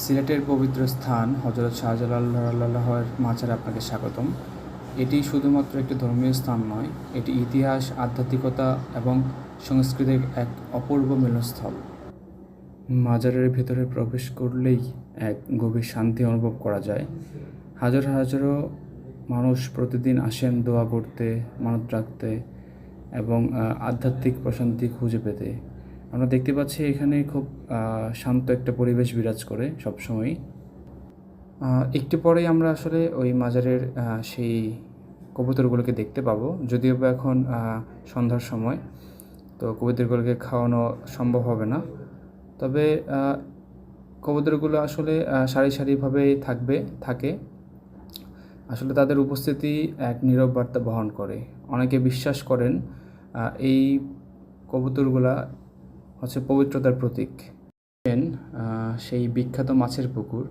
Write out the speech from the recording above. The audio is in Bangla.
সিলেটের পবিত্র স্থান হযরত শাহজালাল রাদিয়াল্লাহু মাজারে আপনাকে স্বাগতম। এটি শুধুমাত্র একটি ধর্মীয় স্থান নয়, এটি ইতিহাস, আধ্যাত্মিকতা এবং সংস্কৃতির এক অপূর্ব মিলনস্থল। মাজারের ভেতরে প্রবেশ করলেই এক গভীর শান্তি অনুভব করা যায়। হাজার হাজারো মানুষ প্রতিদিন আসেন দোয়া করতে, মানত রাখতে এবং আধ্যাত্মিক প্রশান্তি খুঁজে পেতে। আমরা দেখতে পাচ্ছি এখানে খুব শান্ত একটা পরিবেশ বিরাজ করে সবসময়ই। একটু পরেই আমরা আসলে ওই মাজারের সেই কবুতরগুলোকে দেখতে পাবো, যদিও বা এখন সন্ধ্যার সময়, তো কবুতরগুলোকে খাওয়ানো সম্ভব হবে না। তবে কবুতরগুলো আসলে সারি সারিভাবেই থাকে। আসলে তাদের উপস্থিতি এক নীরব বার্তা বহন করে। অনেকে বিশ্বাস করেন এই কবুতরগুলা হচ্ছে পবিত্রতার প্রতীক। সেই বিখ্যাত মাছের পুকুর